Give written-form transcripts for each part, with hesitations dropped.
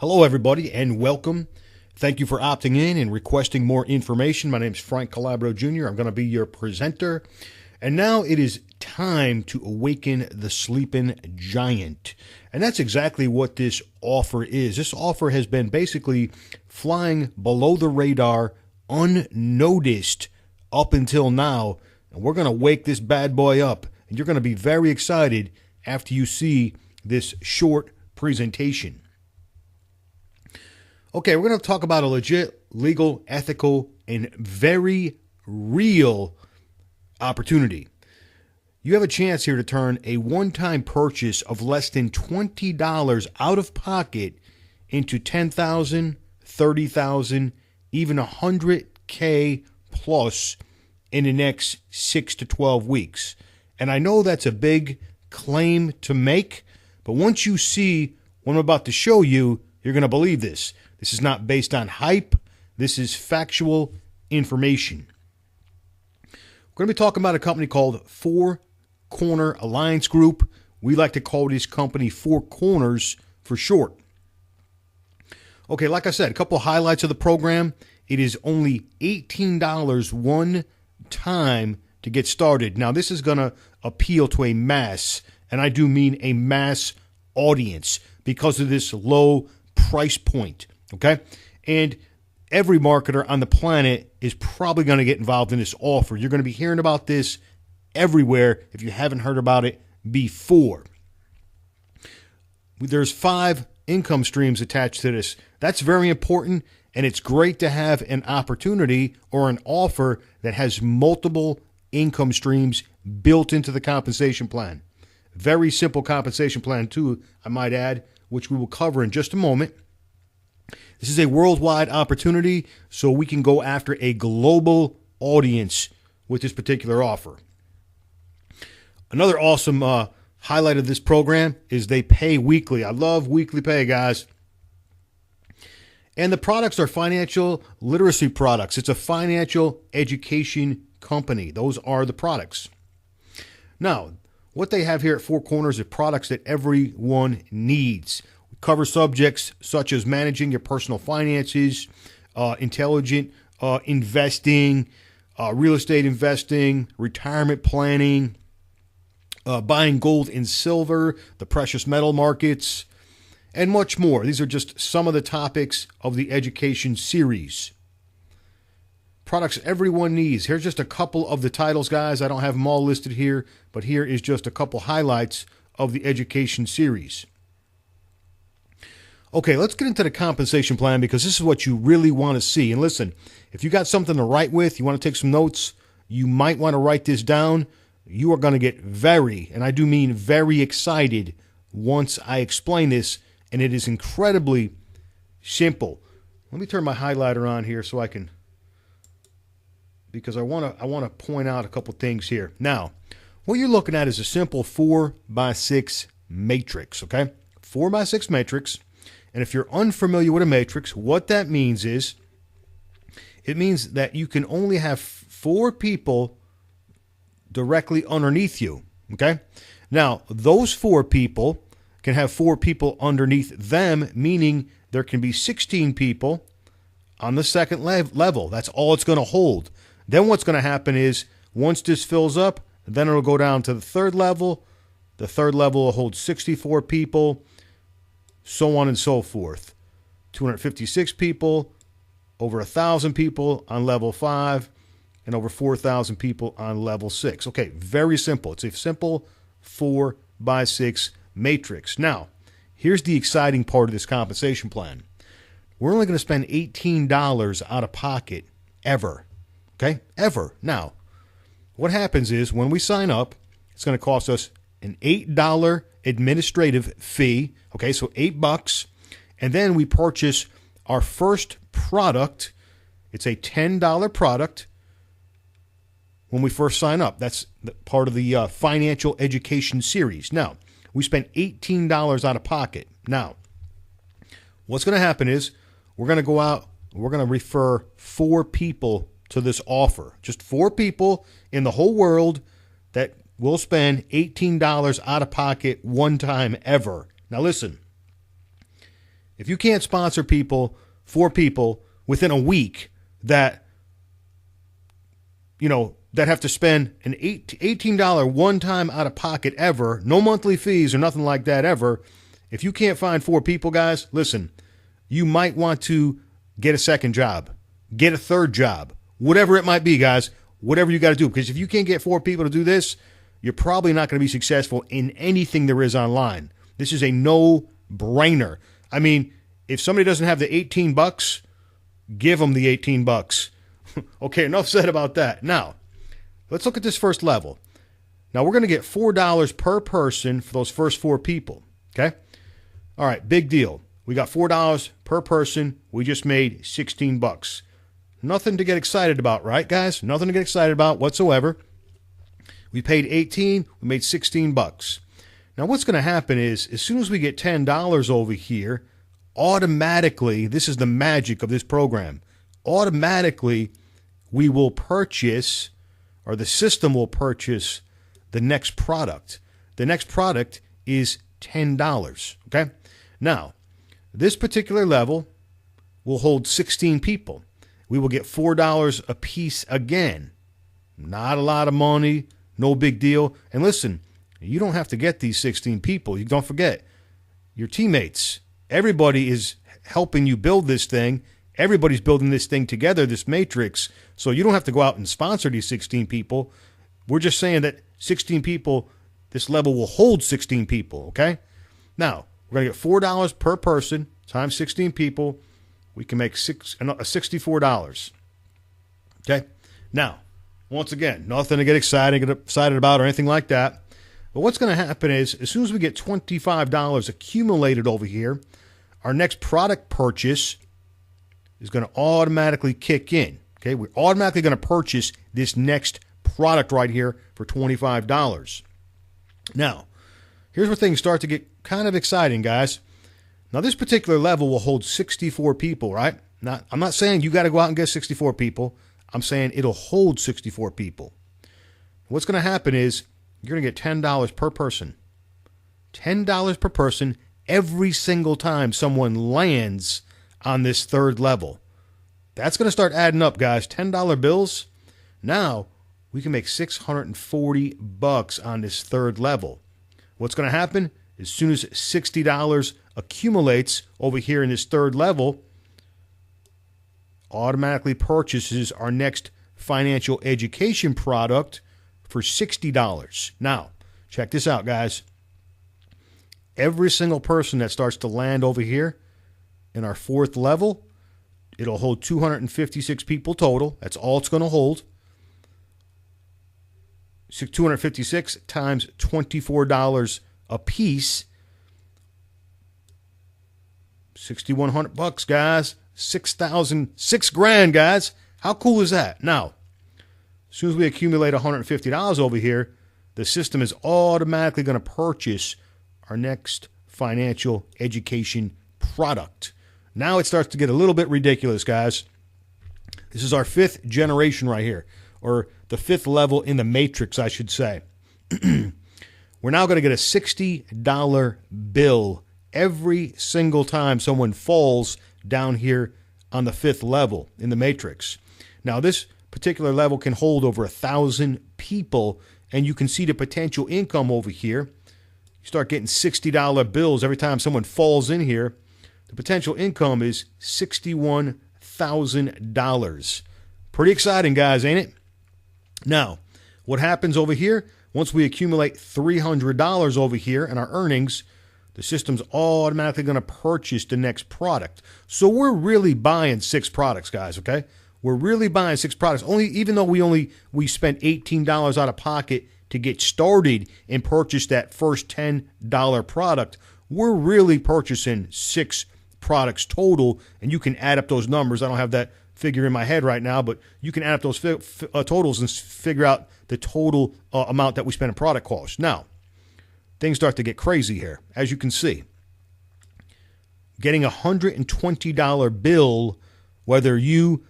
Hello, everybody, and welcome. Thank you for opting in and requesting more information. My name is Frank Calabro Jr. I'm going to be your presenter. And now it is time to awaken the sleeping giant. And that's exactly what this offer is. This offer has been basically flying below the radar, unnoticed up until now. And we're going to wake this bad boy up. And you're going to be very excited after you see this short presentation. Okay, we're going to talk about a legit, legal, ethical, and very real opportunity. You have a chance here to turn a one-time purchase of less than $20 out of pocket into $10,000, $30,000, even $100K plus in the next 6 to 12 weeks. And I know that's a big claim to make, but once you see what I'm about to show you, you're going to believe this. This is not based on hype. This is factual information. We're going to be talking about a company called Four Corner Alliance Group. We like to call this company Four Corners for short. Okay, like I said, a couple of highlights of the program. It is only $18 one time to get started. Now, this is going to appeal to a mass, and I do mean a mass audience because of this low price point. Okay, and every marketer on the planet is probably going to get involved in this offer. You're going to be hearing about this everywhere if you haven't heard about it before. There's 5 income streams attached to this. That's very important, and it's great to have an opportunity or an offer that has multiple income streams built into the compensation plan. Very simple compensation plan, too, I might add, which we will cover in just a moment. This is a worldwide opportunity, so we can go after a global audience with this particular offer. Another awesome highlight of this program is they pay weekly. I love weekly pay, guys. And the products are financial literacy products. It's a financial education company. Those are the products. Now, what they have here at Four Corners are products that everyone needs. Cover subjects such as managing your personal finances, intelligent investing, real estate investing, retirement planning, buying gold and silver, the precious metal markets, and much more. These are just some of the topics of the education series. Products everyone needs. Here's just a couple of the titles, guys. I don't have them all listed here, but here is just a couple highlights of the education series. Okay, let's get into the compensation plan because this is what you really want to see. And listen, if you got something to write with, you want to take some notes, you might want to write this down. You are going to get very, and I do mean very excited once I explain this, and it is incredibly simple. Let me turn my highlighter on here so I can, because I want to point out a couple things here. Now, what you're looking at is a simple 4x6 matrix, okay? 4x6 matrix. And if you're unfamiliar with a matrix, what that means is it means that you can only have 4 people directly underneath you, okay? Now, those 4 people can have 4 people underneath them, meaning there can be 16 people on the second level. That's all it's going to hold. Then what's going to happen is once this fills up, then it'll go down to the third level. The third level will hold 64 people. So on and so forth. 256 people, over 1,000 people on level 5, and over 4,000 people on level 6. Okay, very simple. It's a simple 4x6 matrix. Now, here's the exciting part of this compensation plan. We're only going to spend $18 out of pocket ever. Okay, ever. Now, what happens is when we sign up, it's going to cost us an $8 administrative fee. Okay, so $8, and then we purchase our first product. It's a $10 product when we first sign up. That's part of the financial education series. Now, we spent $18 out of pocket. Now, what's going to happen is we're going to go out, we're going to refer 4 people to this offer. Just 4 people in the whole world that will spend $18 out of pocket one time ever. Now listen, If you can't sponsor people, 4 people within a week that, that have to spend an $18 one-time out-of-pocket ever, no monthly fees or nothing like that ever, if you can't find 4 people, guys, listen, you might want to get a second job, get a third job, whatever it might be, guys, whatever you got to do. Because if you can't get 4 people to do this, you're probably not going to be successful in anything there is online. This is a no-brainer. I mean, if somebody doesn't have the $18, give them the $18. Okay, enough said about that. Now, let's look at this first level. Now, we're going to get $4 per person for those first 4 people, okay? All right, big deal. We got $4 per person. We just made $16. Nothing to get excited about, right, guys? Nothing to get excited about whatsoever. We paid $18. We made $16. Now, what's going to happen is, as soon as we get $10 over here, automatically, this is the magic of this program, automatically we will purchase, or the system will purchase, the next product. The next product is $10, okay? Now, this particular level will hold 16 people. We will get $4 a piece again. Not a lot of money, no big deal. And listen, you don't have to get these 16 people. You don't forget, your teammates, everybody is helping you build this thing. Everybody's building this thing together, this matrix. So you don't have to go out and sponsor these 16 people. We're just saying that 16 people, this level will hold 16 people, okay? Now, we're going to get $4 per person times 16 people. We can make $64. Okay? Now, once again, nothing to get excited about or anything like that. But what's going to happen is, as soon as we get $25 accumulated over here, our next product purchase is going to automatically kick in. Okay? We're automatically going to purchase this next product right here for $25. Now, here's where things start to get kind of exciting, guys. Now, this particular level will hold 64 people, right? Now, I'm not saying you got to go out and get 64 people. I'm saying it'll hold 64 people. What's going to happen is you're going to get $10 per person. $10 per person every single time someone lands on this third level. That's going to start adding up, guys. $10 bills. Now, we can make $640 on this third level. What's going to happen? As soon as $60 accumulates over here in this third level, automatically purchases our next financial education product for $60. Now, check this out, guys. Every single person that starts to land over here in our 4th level, it'll hold 256 people total. That's all it's going to hold. 256 times $24 a piece, $6,100, guys. $6,000, guys. How cool is that? Now, as soon as we accumulate $150 over here, the system is automatically going to purchase our next financial education product. Now it starts to get a little bit ridiculous, guys. This is our 5th generation right here, or the 5th level in the matrix, I should say. We're now going to get a $60 bill every single time someone falls down here on the 5th level in the matrix. Now, this particular level can hold over 1,000 people, and you can see the potential income over here. You start getting $60 bills every time someone falls in here. The potential income is $61,000. Pretty exciting, guys, ain't it? Now, what happens over here? Once we accumulate $300 over here in our earnings, the system's automatically going to purchase the next product. So we're really buying 6 products, guys, okay? We're really buying 6 products. Even though we spent $18 out of pocket to get started and purchase that first $10 product, we're really purchasing 6 products total, and you can add up those numbers. I don't have that figure in my head right now, but you can add up those totals and figure out the total amount that we spent in product costs. Now, things start to get crazy here, as you can see. Getting a $120 bill, whether you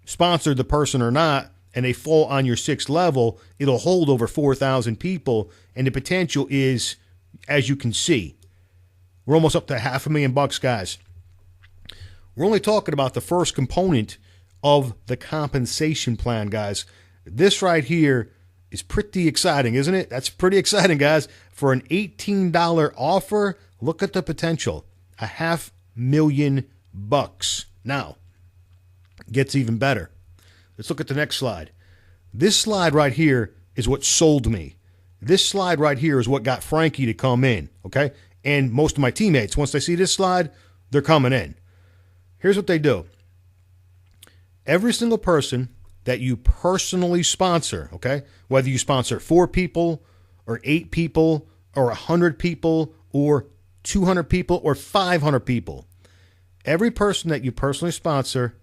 sponsored the person or not, and they fall on your 6th level, it'll hold over 4,000 people, and the potential is, as you can see, We're almost up to $500,000, guys. We're only talking about the first component of the compensation plan, guys. This right here is pretty exciting, isn't it? That's pretty exciting, guys. For an $18 offer, look at the potential. $500,000. Now, it gets even better. Let's look at the next slide. This slide right here is what sold me. This slide right here is what got Frankie to come in, okay? And most of my teammates, once they see this slide, they're coming in. Here's what they do. Every single person that you personally sponsor, okay, whether you sponsor 4 people or 8 people or 100 people or 200 people or 500 people, every person that you personally sponsor,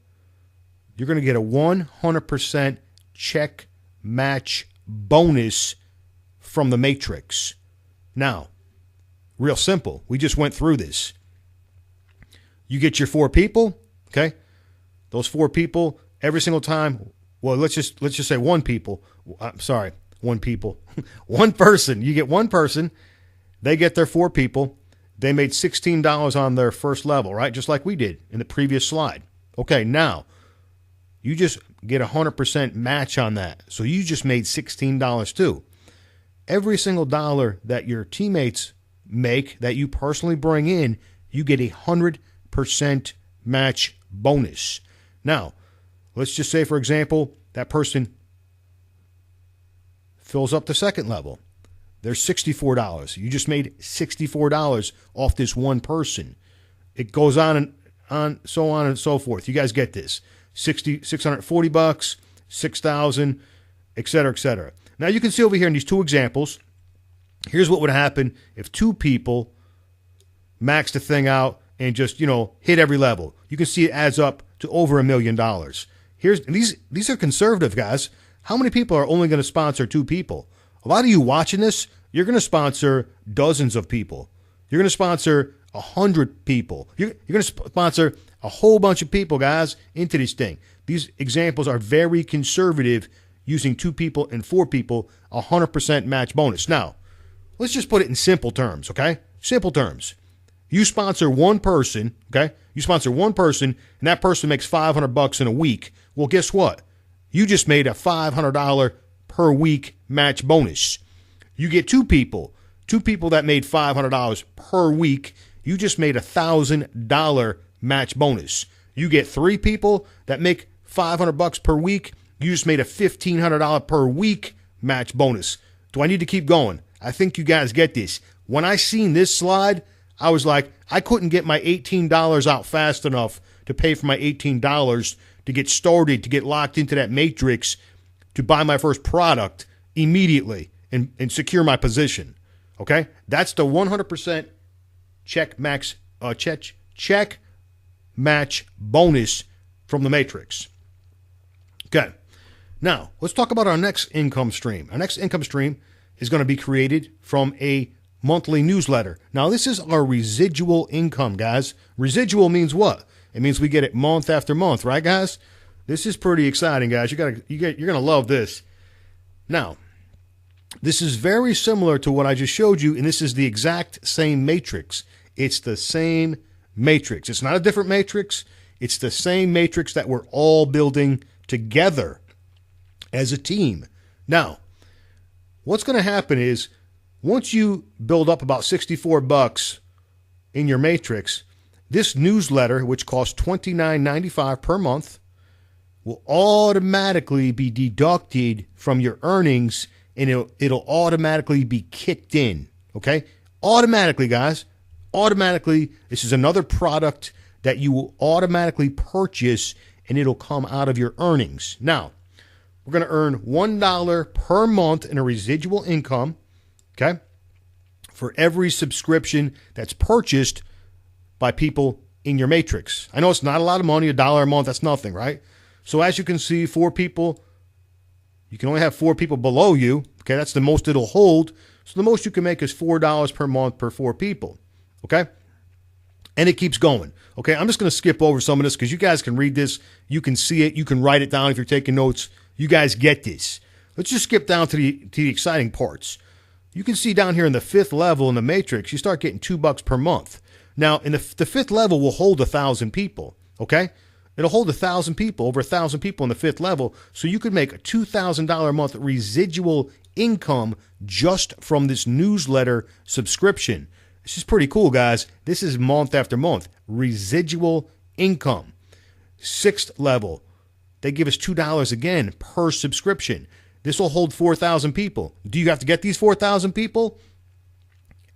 you're going to get a 100% check match bonus from the matrix. Now, real simple. We just went through this. You get your 4 people, okay? Those 4 people, every single time, well, let's just say 1 people. I'm sorry, 1 people. 1 person. You get 1 person. They get their 4 people. They made $16 on their first level, right? Just like we did in the previous slide. Okay, now, you just get 100% match on that. So you just made $16 too. Every single dollar that your teammates make that you personally bring in, you get 100% match bonus. Now, let's just say, for example, that person fills up the second level. There's $64. You just made $64 off this 1 person. It goes on and so forth. You guys get this. $640, $6,000, et cetera, et cetera. Now you can see over here in these 2 examples, here's what would happen if 2 people max the thing out and just, hit every level. You can see it adds up to over $1 million. These are conservative, guys. How many people are only going to sponsor 2 people? A lot of you watching this, you're going to sponsor dozens of people. You're going to sponsor 100 people. You're going to sponsor a whole bunch of people, guys, into this thing. These examples are very conservative, using 2 people and 4 people, 100% match bonus. Now, let's just put it in simple terms, okay? Simple terms. You sponsor 1 person, okay? You sponsor 1 person, and that person makes $500 in a week. Well, guess what? You just made a $500 per week match bonus. You get 2 people that made $500 per week. You just made $1,000 match bonus. You get 3 people that make $500 per week. You just made a $1,500 per week match bonus. Do I need to keep going? I think you guys get this. When I seen this slide, I was like, I couldn't get my $18 out fast enough to pay for my $18 to get started, to get locked into that matrix, to buy my first product immediately and secure my position. Okay? That's the 100% check match bonus from the matrix. Okay. Now, let's talk about our next income stream. Our next income stream is going to be created from a monthly newsletter. Now, this is our residual income, guys. Residual means what? It means we get it month after month, right, guys? This is pretty exciting, guys. You're going to love this. Now, this is very similar to what I just showed you, and this is the exact same matrix. It's the same matrix. It's not a different matrix. It's the same matrix that we're all building together as a team. Now, what's going to happen is once you build up about $64 in your matrix, this newsletter, which costs $29.95 per month, will automatically be deducted from your earnings, and it'll automatically be kicked in, okay? Automatically, guys. Automatically. This is another product that you will automatically purchase, and it'll come out of your earnings. Now, we're going to earn $1 per month in a residual income, okay, for every subscription that's purchased by people in your matrix. I know it's not a lot of money, $1 a month, that's nothing, right? So as you can see, 4 people, you can only have 4 people below you, okay? That's the most it'll hold. So the most you can make is $4 per month per 4 people, okay? And it keeps going, okay? I'm just going to skip over some of this because you guys can read this. You can see it. You can write it down if you're taking notes. You guys get this. Let's just skip down to the exciting parts. You can see down here in the 5th level in the matrix, you start getting $2 per month. Now, in the fifth level will hold 1,000 people, okay? It'll hold 1,000 people, over 1,000 people in the fifth level, so you could make a $2,000 a month residual income just from this newsletter subscription. This is pretty cool, guys. This is month after month. Residual income. Sixth level, they give us $2 again per subscription. This will hold 4,000 people. Do you have to get these 4,000 people?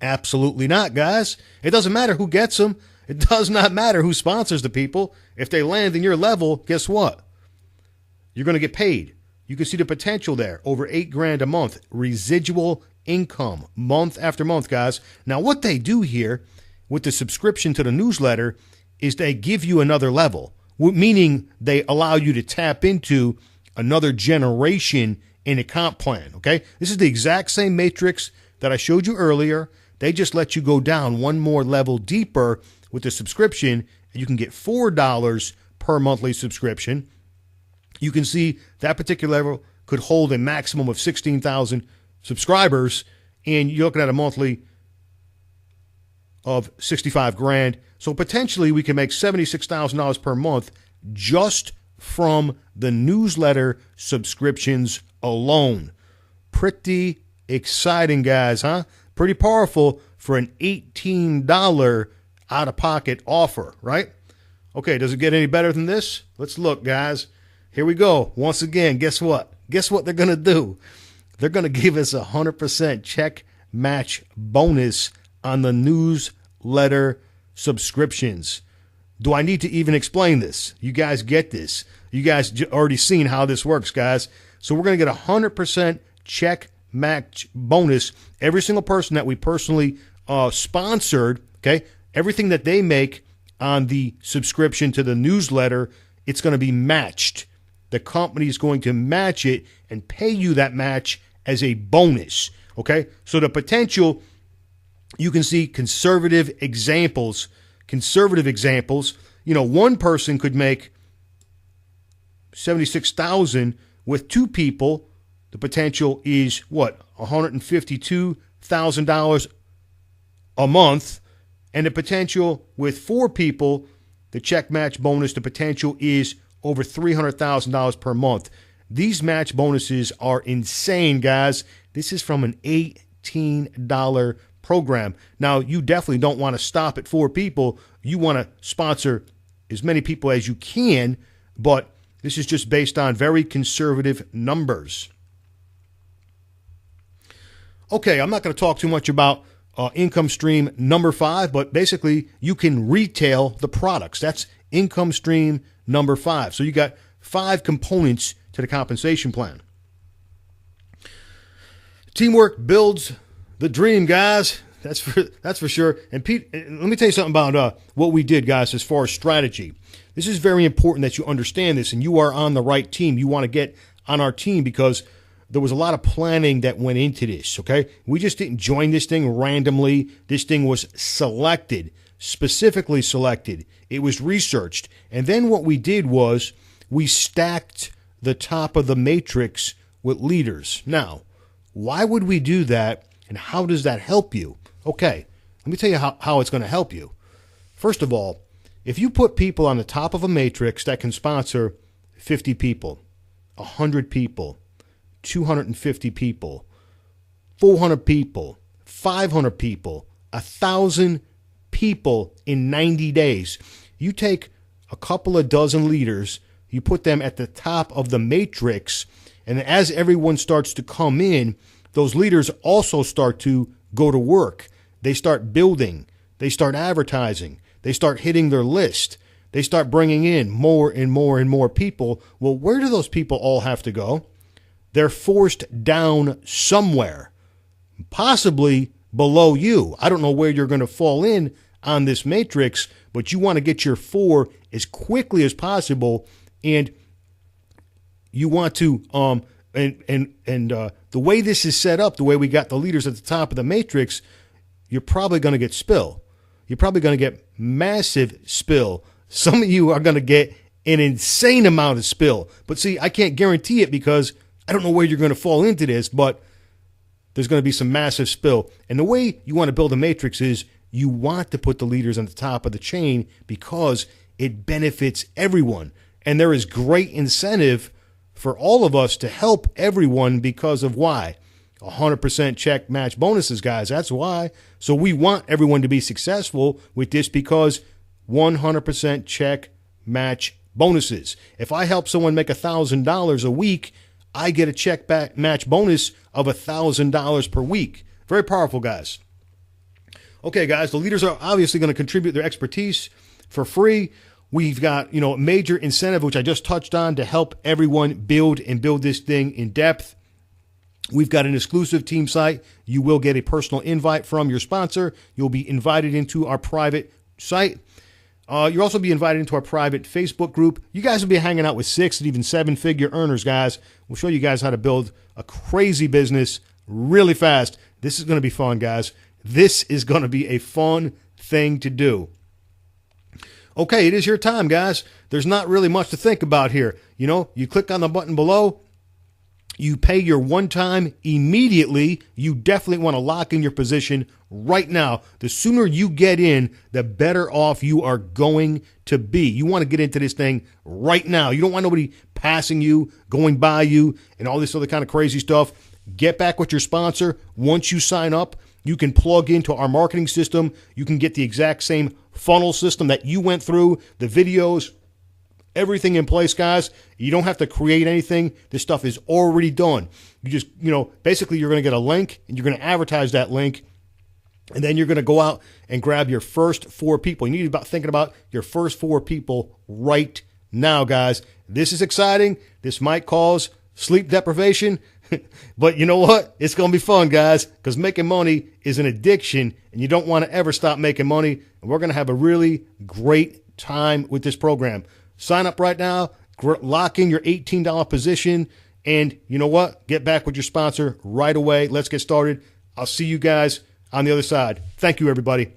Absolutely not, guys. It doesn't matter who gets them. It does not matter who sponsors the people. If they land in your level, guess what? You're going to get paid. You can see the potential there. Over $8,000 a month. Residual income. Month after month, guys. Now, what they do here with the subscription to the newsletter is they give you another level, meaning they allow you to tap into another generation in a comp plan, okay? This is the exact same matrix that I showed you earlier. They just let you go down one more level deeper with the subscription, and you can get $4 per monthly subscription. You can see that particular level could hold a maximum of 16,000 subscribers, and you're looking at a monthly of $65,000. So potentially we can make $76,000 per month just from the newsletter subscriptions alone. Pretty exciting, guys, huh? Pretty powerful for an $18 out-of-pocket offer, right? Okay, does it get any better than this? Let's look, guys. Here we go. Once again, guess what? Guess what they're going to do? They're going to give us 100% check match bonus on the newsletter subscriptions. Do I need to even explain this? You guys get this. You guys already seen how this works, guys. So we're going to get 100% check match bonus. Every single person that we personally sponsored, okay, everything that they make on the subscription to the newsletter, it's going to be matched. The company is going to match it and pay you that match as a bonus, okay? So the potential, you can see conservative examples. You know, one person could make $76,000 with two people. The potential is what? $152,000 a month. And the potential with four people, the check match bonus, the potential is over $300,000 per month. These match bonuses are insane, guys. This is from an $18 program. Now, you definitely don't want to stop at four people. You want to sponsor as many people as you can, but this is just based on very conservative numbers. Okay, I'm not going to talk too much about income stream number 5, but basically you can retail the products. That's income stream number 5. So you got 5 components to the compensation plan. Teamwork builds the dream, guys. That's for sure. And Pete, let me tell you something about what we did, guys, as far as strategy. This is very important that you understand this, and you are on the right team. You want to get on our team because there was a lot of planning that went into this, okay? We just didn't join this thing randomly. This thing was selected, specifically selected. It was researched. And then what we did was we stacked the top of the matrix with leaders. Now, why would we do that, and how does that help you? Okay, let me tell you how it's going to help you. First of all, if you put people on the top of a matrix that can sponsor 50 people, 100 people, 250 people, 400 people, 500 people, 1,000 people in 90 days, you take a couple of dozen leaders, you put them at the top of the matrix, and as everyone starts to come in, those leaders also start to go to work. They start building. They start advertising. They start hitting their list. They start bringing in more and more and more people. Well, where do those people all have to go? They're forced down somewhere, possibly below you. I don't know where you're going to fall in on this matrix, but you want to get your 4 as quickly as possible, and you want to the way this is set up, the way we got the leaders at the top of the matrix, you're probably going to get spill. You're probably going to get massive spill. Some of you are going to get an insane amount of spill. But see, I can't guarantee it because I don't know where you're going to fall into this, but there's going to be some massive spill. And the way you want to build a matrix is you want to put the leaders on the top of the chain because it benefits everyone. And there is great incentive for all of us to help everyone because of why? 100% check match bonuses, guys. That's why. So we want everyone to be successful with this because 100% check match bonuses. If I help someone make $1,000 a week, I get a check back match bonus of $1,000 per week. Very powerful, guys. Okay, guys, the leaders are obviously going to contribute their expertise for free. We've got, a major incentive, which I just touched on, to help everyone build this thing in depth. We've got an exclusive team site. You will get a personal invite from your sponsor. You'll be invited into our private site. You'll also be invited into our private Facebook group. You guys will be hanging out with 6 and even 7-figure earners, guys. We'll show you guys how to build a crazy business really fast. This is going to be fun, guys. This is going to be a fun thing to do. Okay, it is your time, guys. There's not really much to think about here. You click on the button below. You pay your one time immediately. You definitely want to lock in your position right now. The sooner you get in, the better off you are going to be. You want to get into this thing right now. You don't want nobody passing you, going by you, and all this other kind of crazy stuff. Get back with your sponsor. Once you sign up, you can plug into our marketing system. You can get the exact same funnel system that you went through, the videos, everything in place, guys. You don't have to create anything. This stuff is already done. You just, basically you're going to get a link and you're going to advertise that link. And then you're going to go out and grab your first 4 people. You need to be thinking about your first 4 people right now, guys. This is exciting. This might cause sleep deprivation. But you know what? It's going to be fun, guys, because making money is an addiction, and you don't want to ever stop making money. And we're going to have a really great time with this program. Sign up right now, lock in your $18 position, and you know what? Get back with your sponsor right away. Let's get started. I'll see you guys on the other side. Thank you, everybody.